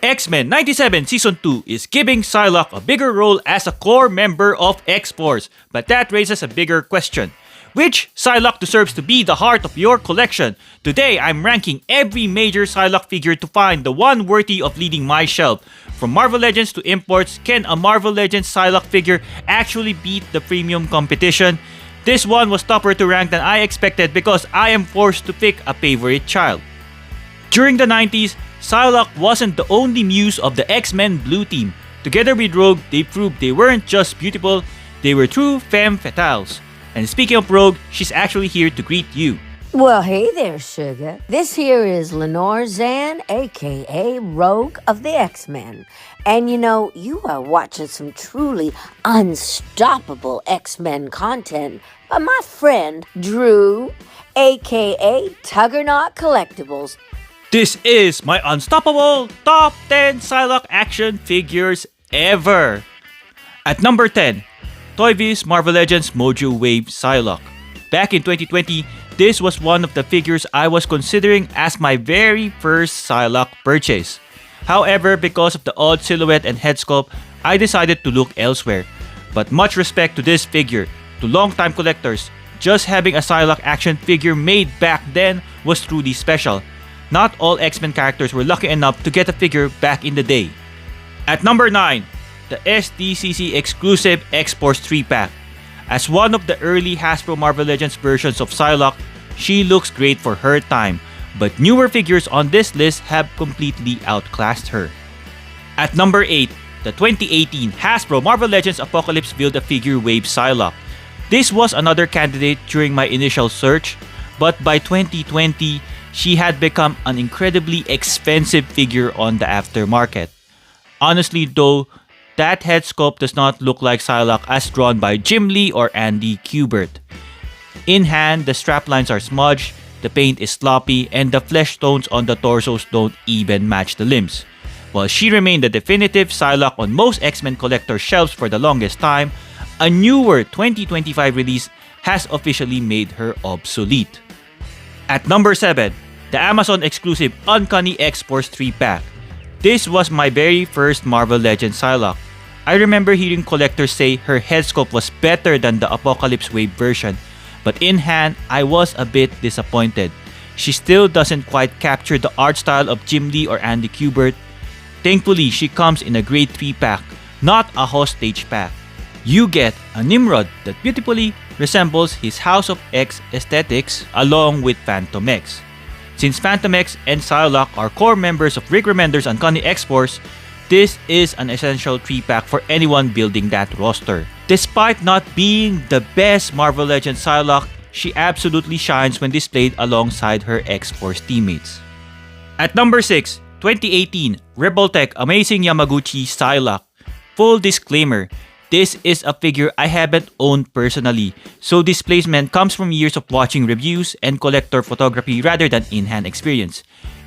X-Men 97 Season 2 is giving Psylocke a bigger role as a core member of X-Force, but that raises a bigger question. Which Psylocke deserves to be the heart of your collection? Today, I'm ranking every major Psylocke figure to find the one worthy of leading my shelf. From Marvel Legends to imports, can a Marvel Legends Psylocke figure actually beat the premium competition? This one was tougher to rank than I expected because I am forced to pick a favorite child. During the 90s, Psylocke wasn't the only muse of the X-Men Blue Team. Together with Rogue, they proved they weren't just beautiful, they were true femme fatales. And speaking of Rogue, she's actually here to greet you. Well, hey there, Sugah. This here is Lenore Zann, aka Rogue of the X-Men. And you know, you are watching some truly unstoppable X-Men content by my friend Drew, aka Tuggernaut Collectibles. This is my unstoppable top 10 Psylocke action figures ever. At number 10, Toyviz Marvel Legends Mojo Wave Psylocke. Back in 2020, this was one of the figures I was considering as my very first Psylocke purchase. However, because of the odd silhouette and head sculpt, I decided to look elsewhere. But much respect to this figure. To longtime collectors, just having a Psylocke action figure made back then was truly special. Not all X-Men characters were lucky enough to get a figure back in the day. At number 9, the SDCC exclusive X-Force 3-pack. As one of the early Hasbro Marvel Legends versions of Psylocke, she looks great for her time, but newer figures on this list have completely outclassed her. At number 8, the 2018 Hasbro Marvel Legends Apocalypse Build-A-Figure Wave Psylocke. This was another candidate during my initial search, but by 2020, she had become an incredibly expensive figure on the aftermarket. Honestly though, that head sculpt does not look like Psylocke as drawn by Jim Lee or Andy Kubert. In hand, the straplines are smudged, the paint is sloppy, and the flesh tones on the torsos don't even match the limbs. While she remained the definitive Psylocke on most X-Men collector shelves for the longest time, a newer 2025 release has officially made her obsolete. At number 7, the Amazon exclusive Uncanny X-Force 3-pack. This was my very first Marvel Legends Psylocke. I remember hearing collectors say her head sculpt was better than the Apocalypse Wave version, but in hand, I was a bit disappointed. She still doesn't quite capture the art style of Jim Lee or Andy Kubert. Thankfully, she comes in a grade 3-pack, not a hostage pack. You get a Nimrod that beautifully resembles his House of X aesthetics along with Phantom X. Since Phantom X and Psylocke are core members of Rick Remender's Uncanny X-Force, this is an essential 3-pack for anyone building that roster. Despite not being the best Marvel Legends Psylocke, she absolutely shines when displayed alongside her X-Force teammates. At number 6, 2018 Revoltech Amazing Yamaguchi Psylocke. Full disclaimer, this is a figure I haven't owned personally, so this placement comes from years of watching reviews and collector photography rather than in-hand experience.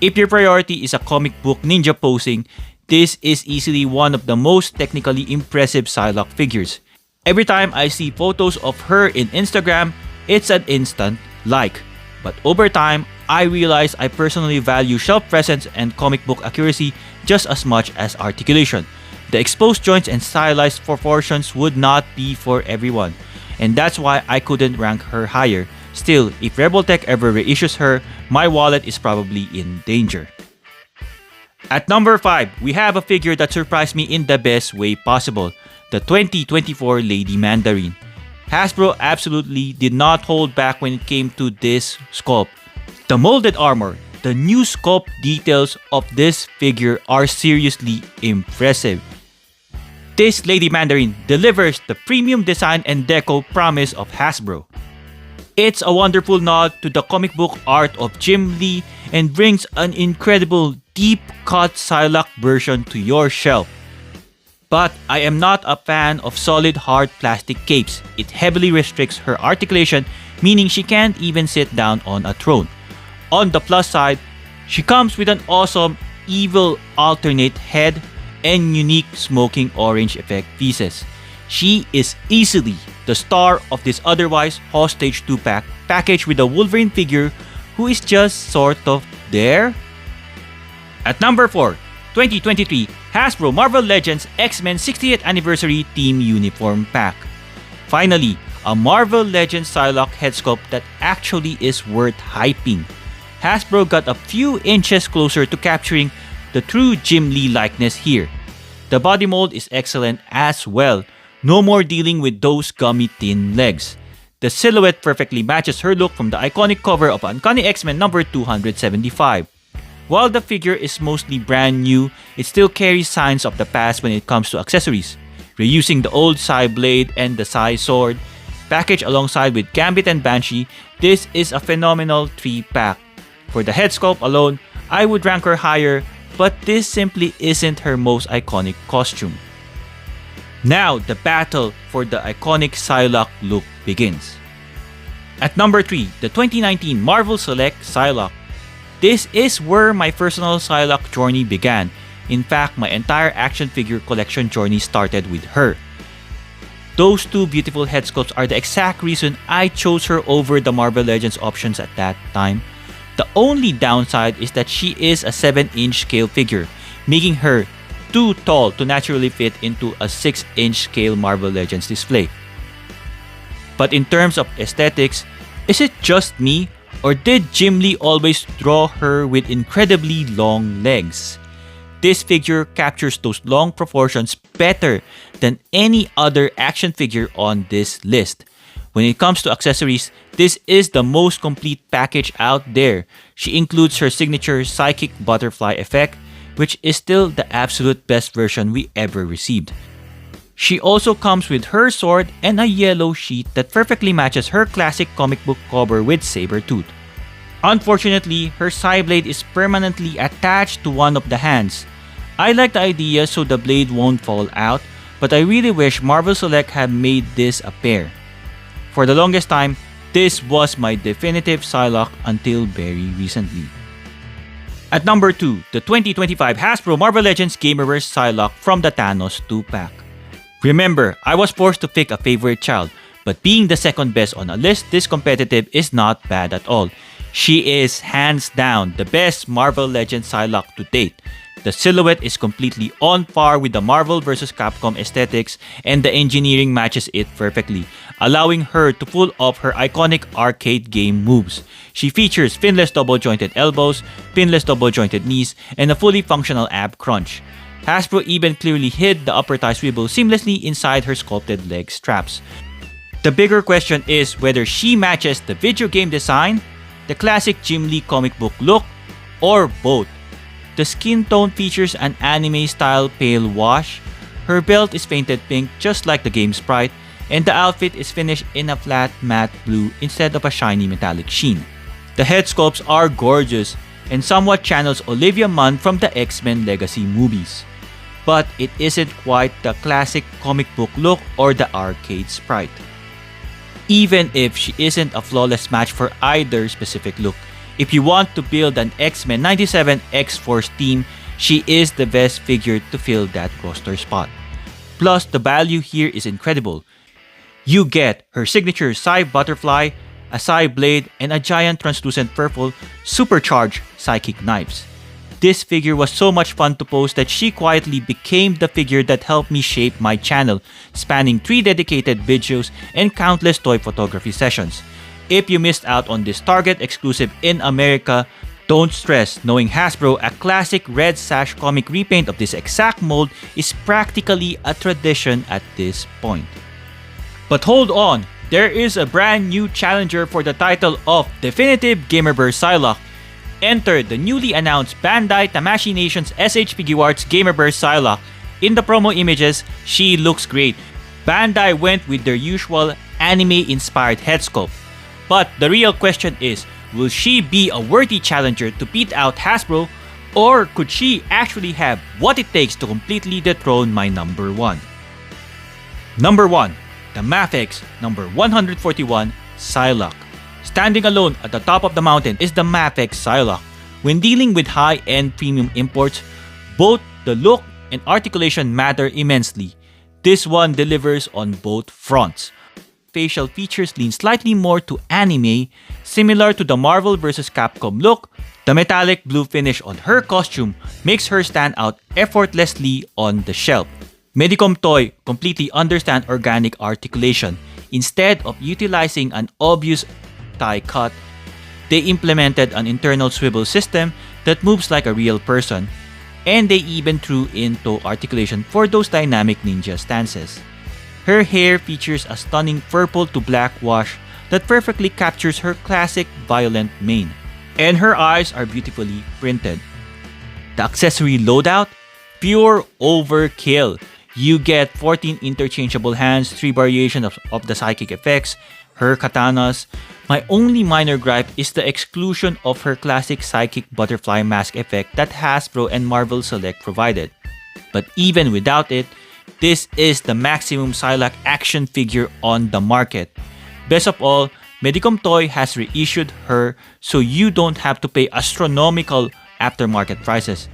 If your priority is a comic book ninja posing, this is easily one of the most technically impressive Psylocke figures. Every time I see photos of her in Instagram, it's an instant like. But over time, I realize I personally value shelf presence and comic book accuracy just as much as articulation. The exposed joints and stylized proportions would not be for everyone, and that's why I couldn't rank her higher. Still, if Revoltech ever reissues her, my wallet is probably in danger. At number 5, we have a figure that surprised me in the best way possible, the 2024 Lady Mandarin. Hasbro absolutely did not hold back when it came to this sculpt. The molded armor, the new sculpt details of this figure are seriously impressive. This Lady Mandarin delivers the premium design and deco promise of Hasbro. It's a wonderful nod to the comic book art of Jim Lee and brings an incredible deep-cut Psylocke version to your shelf. But I am not a fan of solid hard plastic capes. It heavily restricts her articulation, meaning she can't even sit down on a throne. On the plus side, she comes with an awesome evil alternate head and unique smoking orange effect pieces. She is easily the star of this otherwise hostage 2-pack packaged with a Wolverine figure who is just sort of there. At number 4, 2023 Hasbro Marvel Legends X-Men 60th Anniversary Team Uniform Pack. Finally, a Marvel Legends Psylocke head sculpt that actually is worth hyping. Hasbro got a few inches closer to capturing the true Jim Lee likeness here. The body mold is excellent as well. No more dealing with those gummy thin legs. The silhouette perfectly matches her look from the iconic cover of Uncanny X-Men number 275. While the figure is mostly brand new, it still carries signs of the past when it comes to accessories. Reusing the old Psy blade and the Psy sword, packaged alongside with Gambit and Banshee, this is a phenomenal 3-pack. For the head sculpt alone, I would rank her higher, but this simply isn't her most iconic costume. Now, the battle for the iconic Psylocke look begins. At number 3, the 2019 Marvel Select Psylocke. This is where my personal Psylocke journey began. In fact, my entire action figure collection journey started with her. Those two beautiful head sculpts are the exact reason I chose her over the Marvel Legends options at that time. The only downside is that she is a 7-inch scale figure, making her too tall to naturally fit into a 6-inch scale Marvel Legends display. But in terms of aesthetics, is it just me, or did Jim Lee always draw her with incredibly long legs? This figure captures those long proportions better than any other action figure on this list. When it comes to accessories, this is the most complete package out there. She includes her signature psychic butterfly effect, which is still the absolute best version we ever received. She also comes with her sword and a yellow sheet that perfectly matches her classic comic book cover with Sabretooth. Unfortunately, her Psy blade is permanently attached to one of the hands. I like the idea so the blade won't fall out, but I really wish Marvel Select had made this a pair. For the longest time, this was my definitive Psylocke until very recently. At number 2, the 2025 Hasbro Marvel Legends Gamerverse Psylocke from the Thanos 2-pack. Remember, I was forced to pick a favorite child, but being the second best on a list this competitive is not bad at all. She is hands down the best Marvel Legends Psylocke to date. The silhouette is completely on par with the Marvel vs. Capcom aesthetics, and the engineering matches it perfectly, allowing her to pull off her iconic arcade game moves. She features finless double-jointed elbows, pinless double-jointed knees, and a fully functional ab crunch. Hasbro even clearly hid the upper thigh swivel seamlessly inside her sculpted leg straps. The bigger question is whether she matches the video game design, the classic Jim Lee comic book look, or both. The skin tone features an anime-style pale wash, her belt is painted pink just like the game sprite, and the outfit is finished in a flat matte blue instead of a shiny metallic sheen. The head sculpts are gorgeous and somewhat channels Olivia Munn from the X-Men Legacy movies. But it isn't quite the classic comic book look or the arcade sprite. Even if she isn't a flawless match for either specific look, if you want to build an X-Men 97 X-Force team, she is the best figure to fill that roster spot. Plus, the value here is incredible. You get her signature Psy Butterfly, a Psy Blade, and a giant translucent purple supercharged psychic knives. This figure was so much fun to post that she quietly became the figure that helped me shape my channel, spanning 3 dedicated videos and countless toy photography sessions. If you missed out on this Target exclusive in America, don't stress, knowing Hasbro, a classic red sash comic repaint of this exact mold is practically a tradition at this point. But hold on, there is a brand new challenger for the title of Definitive Gamerverse Psylocke. Enter the newly announced Bandai Tamashii Nation's SH Figuarts Gamerverse Psylocke. In the promo images, she looks great. Bandai went with their usual anime-inspired head sculpt. But the real question is, will she be a worthy challenger to beat out Hasbro, or could she actually have what it takes to completely dethrone my number 1? Number 1, the MAFEX number 141 Psylocke. Standing alone at the top of the mountain is the MAFEX Psylocke. When dealing with high-end premium imports, both the look and articulation matter immensely. This one delivers on both fronts. facial features lean slightly more to anime, similar to the Marvel vs. Capcom look. The metallic blue finish on her costume makes her stand out effortlessly on the shelf. Medicom Toy completely understand organic articulation. Instead of utilizing an obvious tie cut, they implemented an internal swivel system that moves like a real person. And they even threw in toe articulation for those dynamic ninja stances. Her hair features a stunning purple to black wash that perfectly captures her classic violent mane. And her eyes are beautifully printed. The accessory loadout? Pure overkill. You get 14 interchangeable hands, 3 variations of the psychic effects, her katanas. My only minor gripe is the exclusion of her classic psychic butterfly mask effect that Hasbro and Marvel Select provided. But even without it, this is the maximum Psylocke action figure on the market. Best of all, Medicom Toy has reissued her so you don't have to pay astronomical aftermarket prices.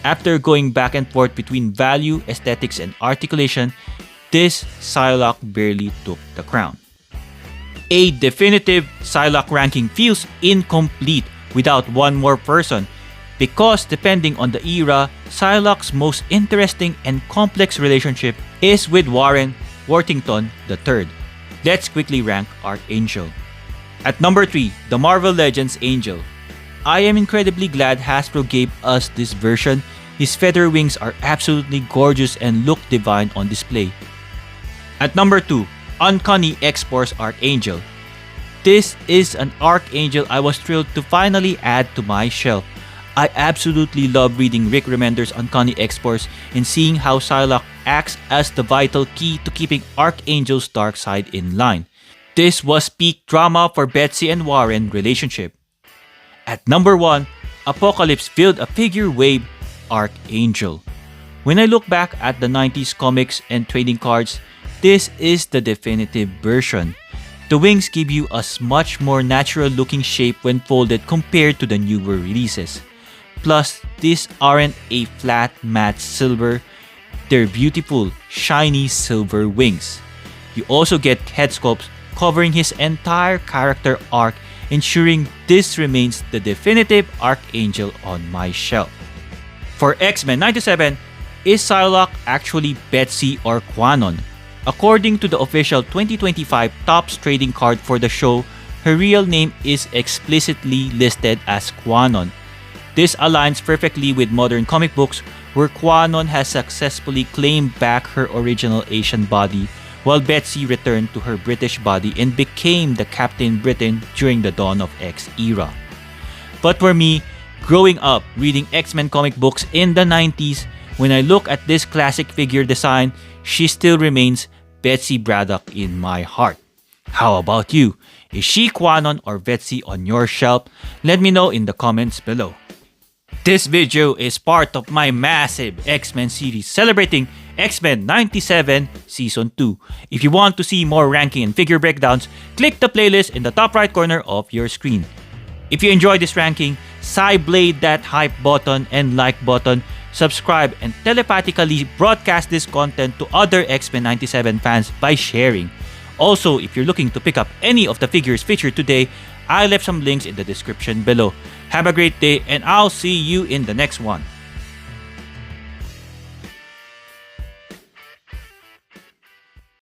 After going back and forth between value, aesthetics, and articulation, this Psylocke barely took the crown. A definitive Psylocke ranking feels incomplete without one more person because depending on the era, Psylocke's most interesting and complex relationship is with Warren Worthington III. Let's quickly rank Archangel. At number 3, the Marvel Legends Angel. I am incredibly glad Hasbro gave us this version. His feather wings are absolutely gorgeous and look divine on display. At number 2, Uncanny X-Force Archangel. This is an Archangel I was thrilled to finally add to my shelf. I absolutely love reading Rick Remender's Uncanny X-Force and seeing how Psylocke acts as the vital key to keeping Archangel's dark side in line. This was peak drama for Betsy and Warren relationship. At number 1, Apocalypse filled a figure wave Archangel. When I look back at the 90s comics and trading cards, this is the definitive version. The wings give you a much more natural looking shape when folded compared to the newer releases. Plus, these aren't a flat matte silver, they're beautiful, shiny silver wings. You also get head sculpts covering his entire character arc, ensuring this remains the definitive Archangel on my shelf. For X-Men 97, is Psylocke actually Betsy or Kwannon? According to the official 2025 Topps trading card for the show, her real name is explicitly listed as Kwannon. This aligns perfectly with modern comic books where Kwannon has successfully claimed back her original Asian body while Betsy returned to her British body and became the Captain Britain during the Dawn of X era. But for me, growing up reading X-Men comic books in the 90s, when I look at this classic figure design, she still remains Betsy Braddock in my heart. How about you? Is she Kwannon or Betsy on your shelf? Let me know in the comments below. This video is part of my massive X-Men series celebrating X-Men 97 Season 2. If you want to see more ranking and figure breakdowns, click the playlist in the top right corner of your screen. If you enjoyed this ranking, blade that hype button and like button, subscribe, and telepathically broadcast this content to other X-Men 97 fans by sharing. Also, if you're looking to pick up any of the figures featured today, I left some links in the description below. Have a great day and I'll see you in the next one.